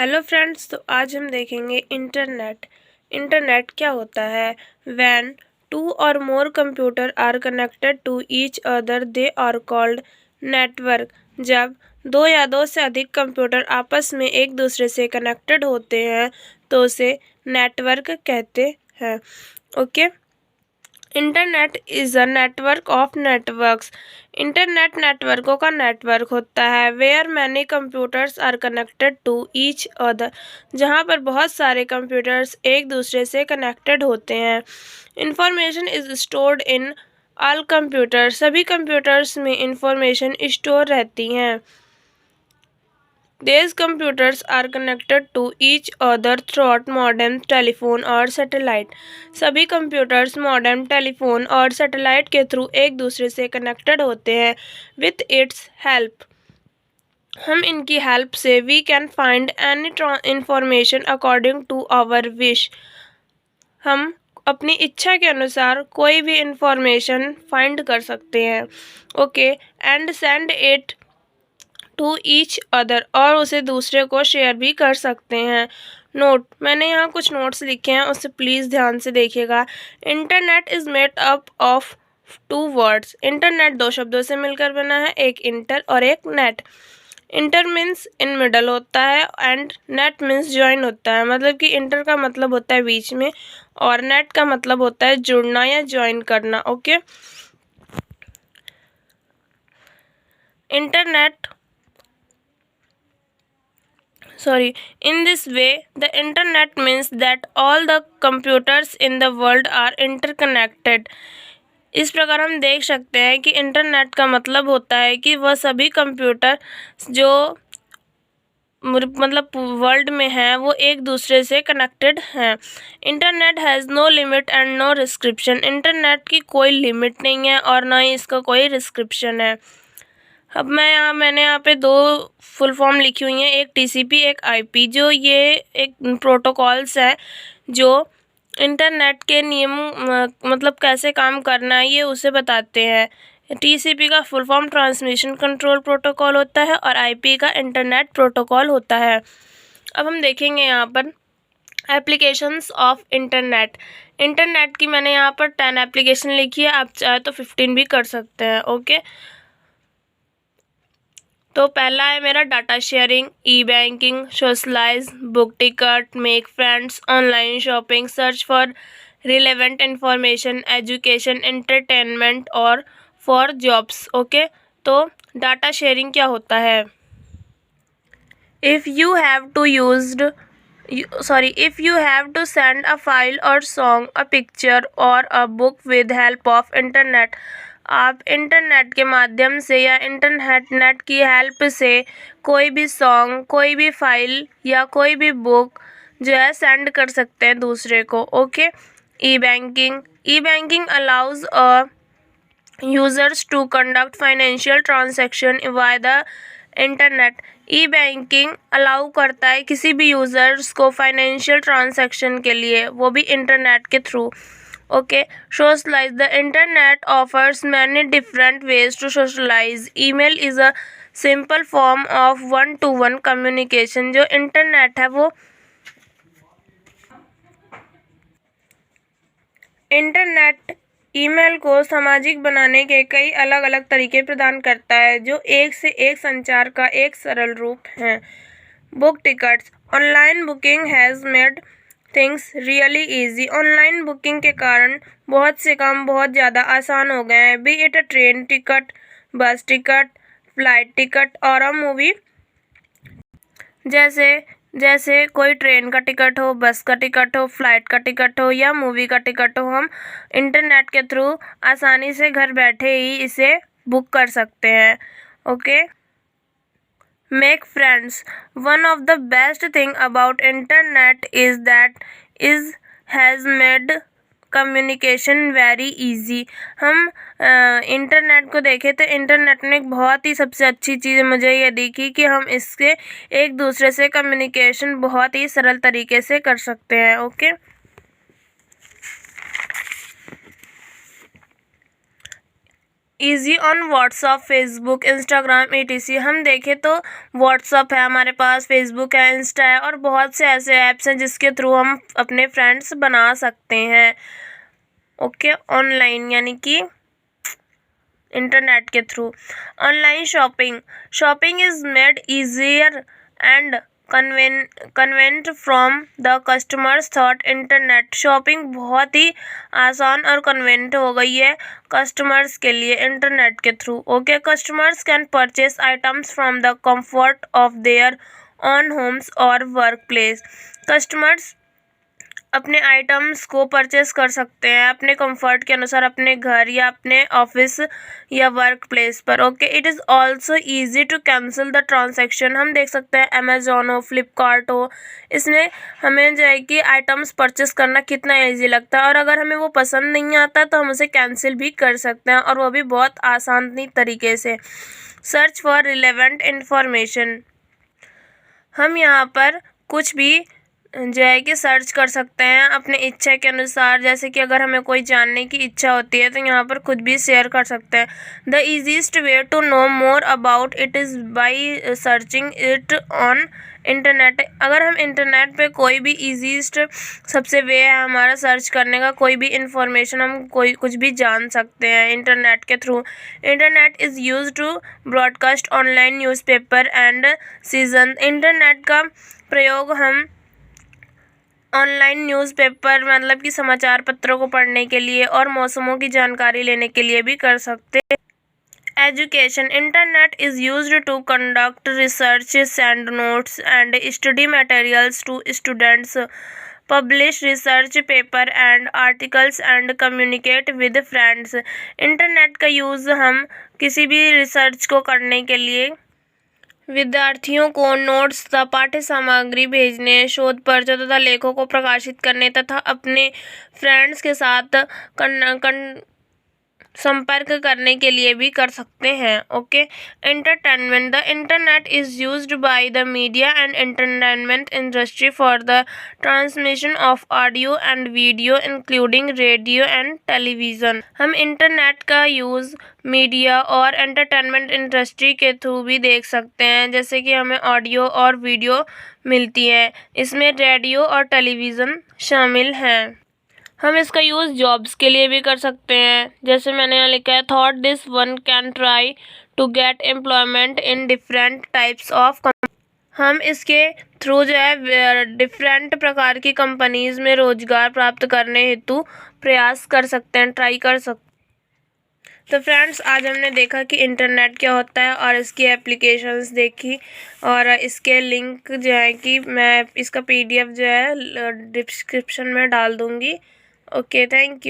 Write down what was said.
Hello friends, तो आज हम देखेंगे इंटरनेट। इंटरनेट क्या होता है? When two or more computer are connected to each other they are called network. जब दो या दो से अधिक कंप्यूटर आपस में एक दूसरे से कनेक्टेड होते हैं तो उसे नेटवर्क कहते हैं। Okay. Internet is a network of networks. Internet नेटवर्कों का नेटवर्क होता है। Where many computers are connected to each other, जहाँ पर बहुत सारे कंप्यूटर्स एक दूसरे से कनेक्टेड होते हैं। Information is stored in all computer, सभी कंप्यूटर्स में इंफॉर्मेशन स्टोर रहती हैं। These computers are connected to each other through modem, telephone और सैटेलाइट। सभी कंप्यूटर्स मॉडेम, टेलीफोन और सैटेलाइट के थ्रू एक दूसरे से कनेक्टेड होते हैं। विथ इट्स हेल्प, हम इनकी हेल्प से we can find any information according to our wish. हम अपनी इच्छा के अनुसार कोई भी इंफॉर्मेशन फाइंड कर सकते हैं। Okay. And send it to each other, और उसे दूसरे को शेयर भी कर सकते हैं। नोट, मैंने यहाँ कुछ नोट्स लिखे हैं, उससे प्लीज़ ध्यान से देखिएगा। Internet is made up of two words. Internet दो शब्दों से मिलकर बना है, एक इंटर और एक net. Inter means in middle होता है एंड नेट मीन्स ज्वाइन होता है। मतलब कि इंटर का मतलब होता है बीच में और नेट का मतलब होता है जुड़ना या ज्वाइन करना। Okay. In this way, the internet means that all the computers in the world are interconnected. इस प्रकार हम देख सकते हैं कि इंटरनेट का मतलब होता है कि वह सभी कंप्यूटर जो मतलब वर्ल्ड में हैं वो एक दूसरे से कनेक्टेड हैं। Internet has no limit and no restriction. Internet की कोई लिमिट नहीं है और ना ही इसका कोई रिस्क्रिप्शन है। अब मैंने यहाँ पे दो फुल फॉर्म लिखी हुई हैं, एक टीसीपी एक आईपी। जो ये एक प्रोटोकॉल्स है जो इंटरनेट के नियम मतलब कैसे काम करना है ये उसे बताते हैं। टीसीपी का full form transmission control protocol होता है और आईपी का इंटरनेट प्रोटोकॉल होता है। अब हम देखेंगे यहाँ पर एप्लीकेशंस ऑफ इंटरनेट। इंटरनेट की मैंने यहाँ पर 10 एप्लीकेशन लिखी है, आप चाहे तो 15 भी कर सकते हैं। ओके। तो पहला है मेरा data sharing, e banking, socialise, book ticket, make friends, online shopping, search for relevant information, education, entertainment और फॉर जॉब्स। ओके। तो डाटा शेयरिंग क्या होता है? If you have to send a file or song, a picture or a book with help of internet, आप internet के माध्यम से या इंटरनेट की हेल्प से कोई भी सॉन्ग, कोई भी फाइल या कोई भी बुक जो है सेंड कर सकते हैं दूसरे को। Okay. E banking allows users to conduct financial transaction via the internet. E banking allow करता है किसी भी यूज़र्स को फाइनेंशियल ट्रांजैक्शन के लिए, वो भी इंटरनेट के through. Okay. Socialise, the internet offers many different ways to socialise. Email is a simple form of one to one communication. जो इंटरनेट है वो इंटरनेट ईमेल को सामाजिक बनाने के कई अलग अलग तरीके प्रदान करता है जो एक से एक संचार का एक सरल रूप है। Book tickets, online booking has made things really easy. Online booking के कारण बहुत से काम बहुत ज़्यादा आसान हो गए हैं। B it a train ticket, बस टिकट, फ्लाइट टिकट और अ मूवी। जैसे कोई ट्रेन का टिकट हो, बस का टिकट हो, फ्लाइट का टिकट हो या मूवी का टिकट हो, हम इंटरनेट के थ्रू आसानी से घर बैठे ही इसे बुक कर सकते हैं। Okay. Make friends, one of the best thing about internet is that is has made communication very easy. हम इंटरनेट को देखें तो इंटरनेट में एक बहुत ही सबसे अच्छी चीज़ मुझे ये दिखी कि हम इससे एक दूसरे से कम्युनिकेशन बहुत ही सरल तरीके से कर सकते हैं। Okay. E G on WhatsApp, Facebook, Instagram etc। हम देखें तो व्हाट्सअप है हमारे पास, फेसबुक है, इंस्टा है और बहुत से ऐसे ऐप्स हैं जिसके थ्रू हम अपने फ्रेंड्स बना सकते हैं। ओके, ऑनलाइन यानी कि इंटरनेट के through. Online shopping is made easier and convent from the customers thought. Internet shopping बहुत ही आसान और कन्वेंट हो गई है कस्टमर्स के लिए इंटरनेट के through. Okay, customers can purchase items from the comfort of their own homes और वर्क प्लेस। कस्टमर्स अपने आइटम्स को परचेस कर सकते हैं अपने कंफर्ट के अनुसार, अपने घर या अपने ऑफिस या वर्क प्लेस पर। Okay, it is also easy to cancel the transaction. हम देख सकते हैं अमेजोन हो, फ्लिपकार्ट हो, इसमें हमें जो है कि आइटम्स परचेस करना कितना ईजी लगता है और अगर हमें वो पसंद नहीं आता तो हम उसे कैंसिल भी कर सकते हैं और वो भी बहुत आसान तरीके से। सर्च फॉर रिलेवेंट इन्फॉर्मेशन, हम यहाँ पर कुछ भी जो है कि सर्च कर सकते हैं अपने इच्छा के अनुसार। जैसे कि अगर हमें कोई जानने की इच्छा होती है तो यहाँ पर खुद भी शेयर कर सकते हैं। The easiest way to know more about it is by searching it on internet. अगर हम इंटरनेट पे कोई भी ईजीएस्ट सबसे वे है हमारा सर्च करने का, कोई भी इंफॉर्मेशन हम कुछ भी जान सकते हैं इंटरनेट के through. Internet is use to broadcast online newspaper and season. Internet का प्रयोग हम ऑनलाइन न्यूज़पेपर मतलब कि समाचार पत्रों को पढ़ने के लिए और मौसमों की जानकारी लेने के लिए भी कर सकते हैं। Education, internet is used to conduct research, send notes and study materials to students, publish research paper and articles and communicate with friends. Internet का यूज़ हम किसी भी रिसर्च को करने के लिए, विद्यार्थियों को नोट्स तथा पाठ्य सामग्री भेजने, शोध पर्चों तथा लेखों को प्रकाशित करने तथा अपने फ्रेंड्स के साथ संपर्क करने के लिए भी कर सकते हैं। Okay, entertainment, the internet is used by the media and entertainment industry for the transmission of audio and video including radio and television. हम इंटरनेट का यूज़ मीडिया और एंटरटेनमेंट इंडस्ट्री के थ्रू भी देख सकते हैं, जैसे कि हमें ऑडियो और वीडियो मिलती है, इसमें रेडियो और टेलीविज़न शामिल हैं। हम इसका यूज़ जॉब्स के लिए भी कर सकते हैं, जैसे मैंने यहाँ लिखा है thought this one can try to get employment in different types of. हम इसके थ्रू जो है डिफरेंट प्रकार की कंपनीज़ में रोजगार प्राप्त करने हेतु प्रयास कर सकते हैं, ट्राई कर सकते हैं। तो फ्रेंड्स, आज हमने देखा कि इंटरनेट क्या होता है और इसकी एप्लीकेशंस देखी और इसके लिंक जो है कि मैं इसका PDF जो है डिस्क्रिप्शन में डाल दूँगी। Okay, thank you.